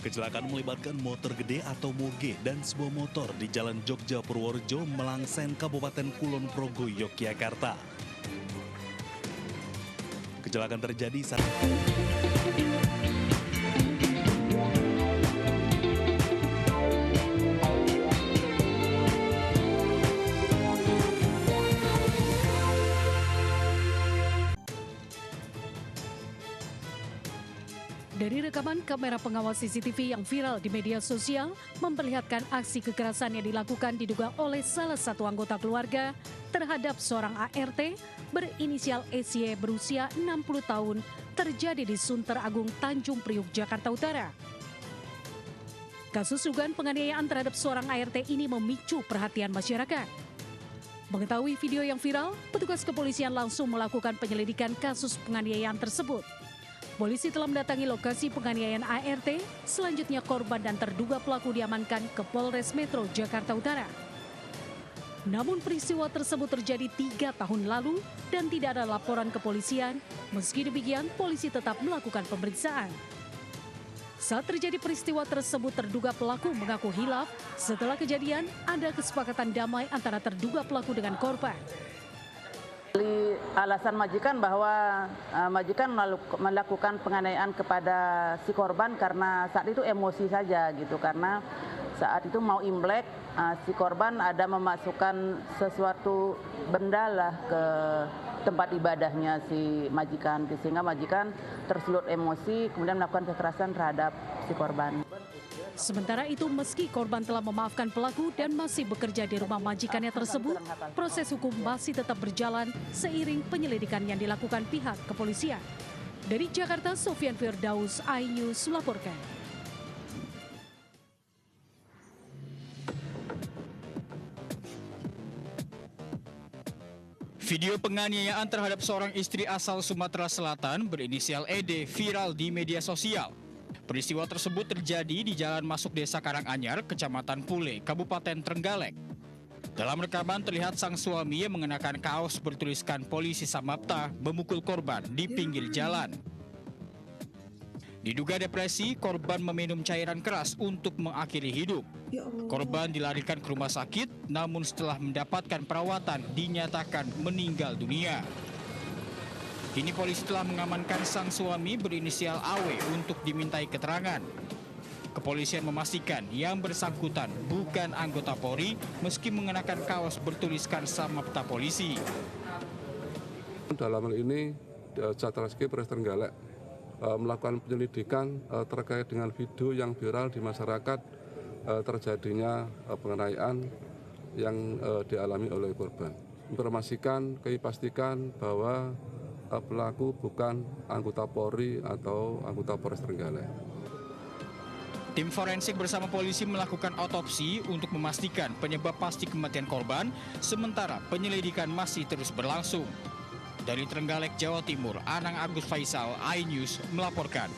Kecelakaan melibatkan motor gede atau moge dan sebuah motor di Jalan Jogja Purworejo, Melangsen, Kabupaten Kulon Progo, Yogyakarta. Kecelakaan terjadi saat dari rekaman kamera pengawas CCTV yang viral di media sosial memperlihatkan aksi kekerasan yang dilakukan diduga oleh salah satu anggota keluarga terhadap seorang ART berinisial SY berusia 60 tahun terjadi di Sunter Agung, Tanjung Priuk, Jakarta Utara. Kasus dugaan penganiayaan terhadap seorang ART ini memicu perhatian masyarakat. Mengetahui video yang viral, petugas kepolisian langsung melakukan penyelidikan kasus penganiayaan tersebut. Polisi telah mendatangi lokasi penganiayaan ART, selanjutnya korban dan terduga pelaku diamankan ke Polres Metro Jakarta Utara. Namun peristiwa tersebut terjadi 3 tahun lalu dan tidak ada laporan kepolisian. Meski demikian, polisi tetap melakukan pemeriksaan. Saat terjadi peristiwa tersebut, terduga pelaku mengaku hilaf. Setelah kejadian, ada kesepakatan damai antara terduga pelaku dengan korban. Alasan majikan bahwa majikan melakukan penganiayaan kepada si korban karena saat itu emosi saja gitu, karena saat itu mau Imlek si korban ada memasukkan sesuatu benda lah ke tempat ibadahnya si majikan, sehingga majikan tersulut emosi kemudian melakukan kekerasan terhadap si korban. Sementara itu, meski korban telah memaafkan pelaku dan masih bekerja di rumah majikannya tersebut, proses hukum masih tetap berjalan seiring penyelidikan yang dilakukan pihak kepolisian. Dari Jakarta, Sofyan Firdaus, iNews melaporkan. Video penganiayaan terhadap seorang istri asal Sumatera Selatan berinisial ED viral di media sosial. Peristiwa tersebut terjadi di jalan masuk desa Karanganyar, Kecamatan Pule, Kabupaten Trenggalek. Dalam rekaman terlihat sang suami yang mengenakan kaos bertuliskan Polisi Samapta memukul korban di pinggir jalan. Diduga depresi, korban meminum cairan keras untuk mengakhiri hidup. Korban dilarikan ke rumah sakit, namun setelah mendapatkan perawatan dinyatakan meninggal dunia. Kini polisi telah mengamankan sang suami berinisial AW untuk dimintai keterangan. Kepolisian memastikan yang bersangkutan bukan anggota Polri meski mengenakan kaos bertuliskan Samapta Polisi. Dalam hal ini, Satreskrim Polres Trenggalek melakukan penyelidikan terkait dengan video yang viral di masyarakat terjadinya penganiayaan yang dialami oleh korban. Informasikan, pastikan bahwa pelaku bukan anggota Polri atau anggota Polres Trenggalek. Tim forensik bersama polisi melakukan otopsi untuk memastikan penyebab pasti kematian korban, sementara penyelidikan masih terus berlangsung. Dari Trenggalek, Jawa Timur, Anang Agus Faisal, iNews melaporkan.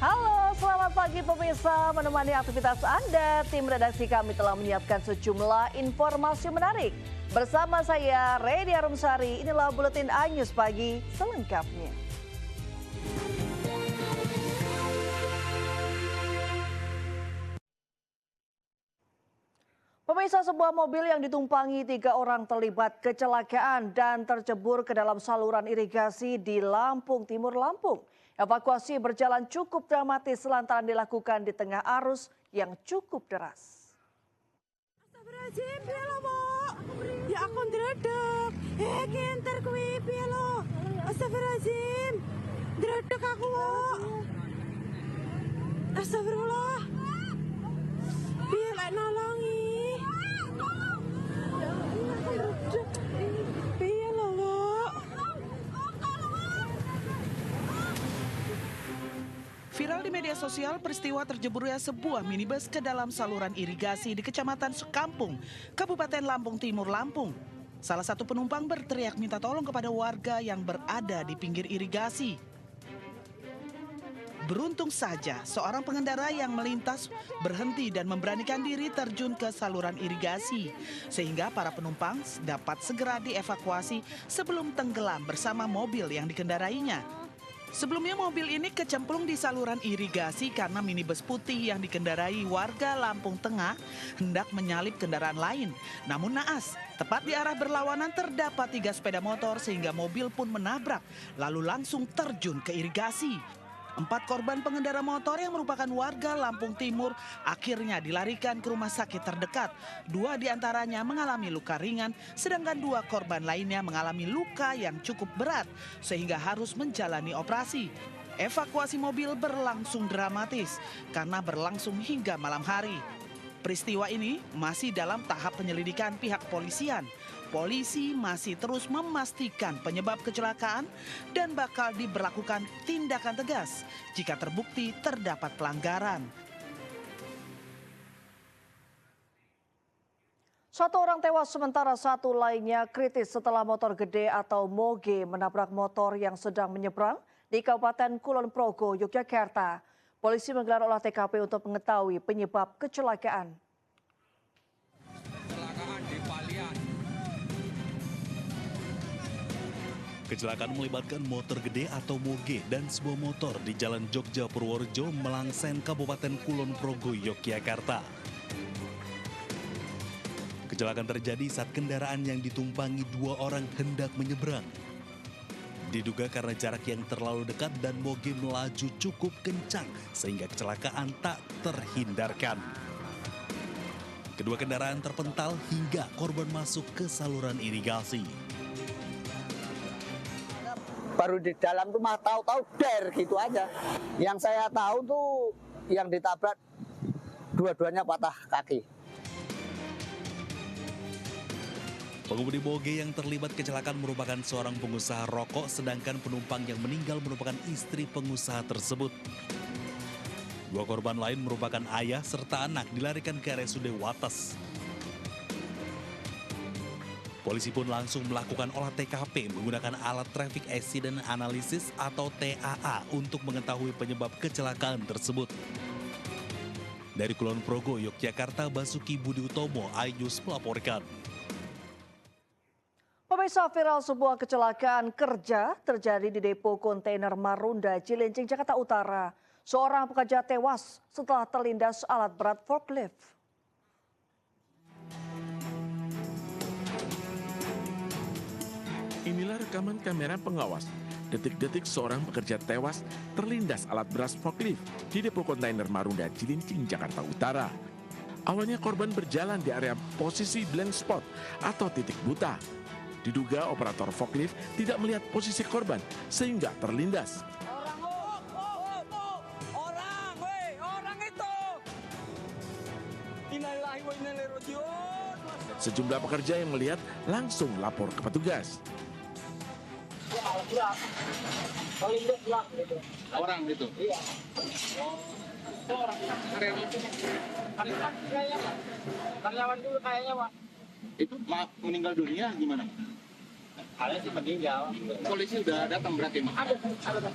Halo, selamat pagi pemirsa. Menemani aktivitas Anda, tim redaksi kami telah menyiapkan sejumlah informasi menarik. Bersama saya, Redi Arumsari, inilah Buletin iNews Pagi selengkapnya. Pemirsa, sebuah mobil yang ditumpangi 3 orang terlibat kecelakaan dan tercebur ke dalam saluran irigasi di Lampung Timur, Lampung. Evakuasi berjalan cukup dramatis lantaran dilakukan di tengah arus yang cukup deras. Astagfirullahaladzim, piye lo, Bu? Ya aku ndredeg. Kinter kuwi piye lo? Astagfirullahaladzim. Ndredeg aku, Bu. Astagfirullah. Piye lek nolongi? Piye lo, Bu? Viral di media sosial peristiwa terjeburnya sebuah minibus ke dalam saluran irigasi di Kecamatan Sukampung, Kabupaten Lampung Timur, Lampung. Salah satu penumpang berteriak minta tolong kepada warga yang berada di pinggir irigasi. Beruntung saja seorang pengendara yang melintas berhenti dan memberanikan diri terjun ke saluran irigasi, sehingga para penumpang dapat segera dievakuasi sebelum tenggelam bersama mobil yang dikendarainya. Sebelumnya mobil ini kecemplung di saluran irigasi karena minibus putih yang dikendarai warga Lampung Tengah hendak menyalip kendaraan lain. Namun naas, tepat di arah berlawanan terdapat 3 sepeda motor sehingga mobil pun menabrak lalu langsung terjun ke irigasi. 4 korban pengendara motor yang merupakan warga Lampung Timur akhirnya dilarikan ke rumah sakit terdekat. 2 diantaranya mengalami luka ringan, sedangkan 2 korban lainnya mengalami luka yang cukup berat sehingga harus menjalani operasi. Evakuasi mobil berlangsung dramatis karena berlangsung hingga malam hari. Peristiwa ini masih dalam tahap penyelidikan pihak polisian. Polisi masih terus memastikan penyebab kecelakaan dan bakal diberlakukan tindakan tegas jika terbukti terdapat pelanggaran. 1 orang tewas sementara 1 lainnya kritis setelah motor gede atau moge menabrak motor yang sedang menyeberang di Kabupaten Kulon Progo, Yogyakarta. Polisi menggelar olah TKP untuk mengetahui penyebab kecelakaan. Kecelakaan melibatkan motor gede atau moge dan sebuah motor di Jalan Jogja Purworejo, Melangsen, Kabupaten Kulon Progo, Yogyakarta. Kecelakaan terjadi saat kendaraan yang ditumpangi 2 orang hendak menyeberang. Diduga karena jarak yang terlalu dekat dan moge melaju cukup kencang sehingga kecelakaan tak terhindarkan. Kedua kendaraan terpental hingga korban masuk ke saluran irigasi. Baru di dalam tuh mah tahu-tahu der gitu aja. Yang saya tahu tuh yang ditabrak dua-duanya patah kaki. Pengemudi moge yang terlibat kecelakaan merupakan seorang pengusaha rokok, sedangkan penumpang yang meninggal merupakan istri pengusaha tersebut. 2 korban lain merupakan ayah serta anak dilarikan ke RSUD Wates. Polisi pun langsung melakukan olah TKP menggunakan alat Traffic Accident Analysis atau TAA untuk mengetahui penyebab kecelakaan tersebut. Dari Kulon Progo, Yogyakarta, Basuki Budi Utomo, iNews melaporkan. Pemirsa, viral sebuah kecelakaan kerja terjadi di depo kontainer Marunda, Cilincing, Jakarta Utara. Seorang pekerja tewas setelah terlindas alat berat forklift. Inilah rekaman kamera pengawas. Detik-detik seorang pekerja tewas terlindas alat berat forklift di depo kontainer Marunda, Cilincing, Jakarta Utara. Awalnya korban berjalan di area posisi blind spot atau titik buta. Diduga operator forklift tidak melihat posisi korban sehingga terlindas. Sejumlah pekerja yang melihat langsung lapor ke petugas. Orang gitu? Iya. Orang karyawan dulu kayaknya, Pak. Itu meninggal dunia gimana? Kalian sih meninggal. Polisi udah datang berarti, Mak? Ada.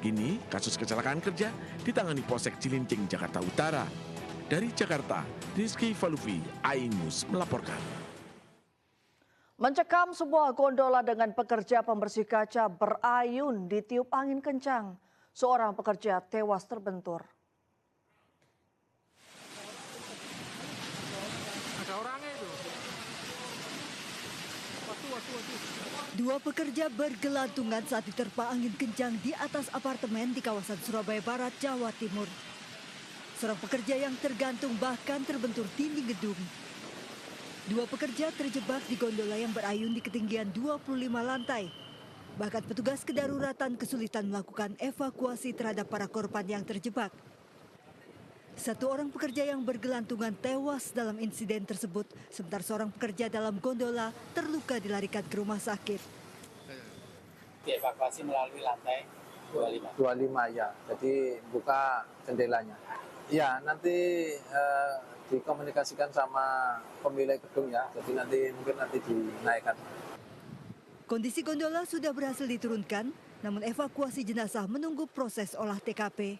Kini kasus kecelakaan kerja ditangani Polsek Cilincing, Jakarta Utara. Dari Jakarta, Rizky Falufi, iNews melaporkan. Mencekam sebuah gondola dengan pekerja pembersih kaca berayun ditiup angin kencang. Seorang pekerja tewas terbentur. Ada orangnya itu. 2 pekerja bergelantungan saat diterpa angin kencang di atas apartemen di kawasan Surabaya Barat, Jawa Timur. Seorang pekerja yang tergantung bahkan terbentur dinding gedung. 2 pekerja terjebak di gondola yang berayun di ketinggian 25 lantai. Bahkan petugas kedaruratan kesulitan melakukan evakuasi terhadap para korban yang terjebak. 1 orang pekerja yang bergelantungan tewas dalam insiden tersebut, sementara seorang pekerja dalam gondola terluka dilarikan ke rumah sakit. Dievakuasi melalui lantai 25. 25 ya, jadi buka jendelanya. Ya, nanti dikomunikasikan sama pemilik gedung ya, jadi mungkin nanti dinaikkan. Kondisi gondola sudah berhasil diturunkan, namun evakuasi jenazah menunggu proses olah TKP.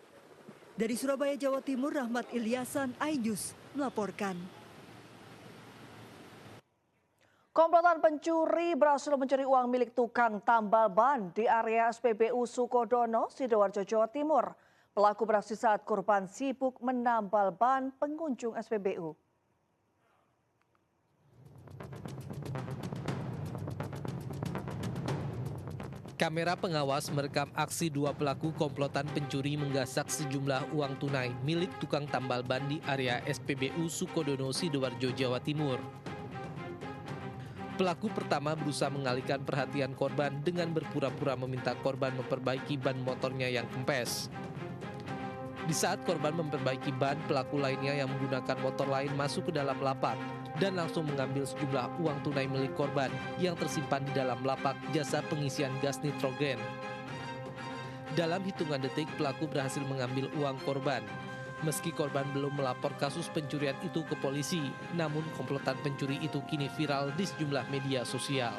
Dari Surabaya, Jawa Timur, Rahmat Ilyasan, iNews melaporkan. Komplotan pencuri berhasil mencuri uang milik tukang tambal ban di area SPBU Sukodono, Sidoarjo, Jawa Timur. Pelaku beraksi saat korban sibuk menambal ban pengunjung SPBU. Kamera pengawas merekam aksi dua pelaku komplotan pencuri menggasak sejumlah uang tunai milik tukang tambal ban di area SPBU Sukodono, Sidoarjo, Jawa Timur. Pelaku pertama berusaha mengalihkan perhatian korban dengan berpura-pura meminta korban memperbaiki ban motornya yang kempes. Di saat korban memperbaiki ban, pelaku lainnya yang menggunakan motor lain masuk ke dalam lapak dan langsung mengambil sejumlah uang tunai milik korban yang tersimpan di dalam lapak jasa pengisian gas nitrogen. Dalam hitungan detik, pelaku berhasil mengambil uang korban. Meski korban belum melapor kasus pencurian itu ke polisi, namun komplotan pencuri itu kini viral di sejumlah media sosial.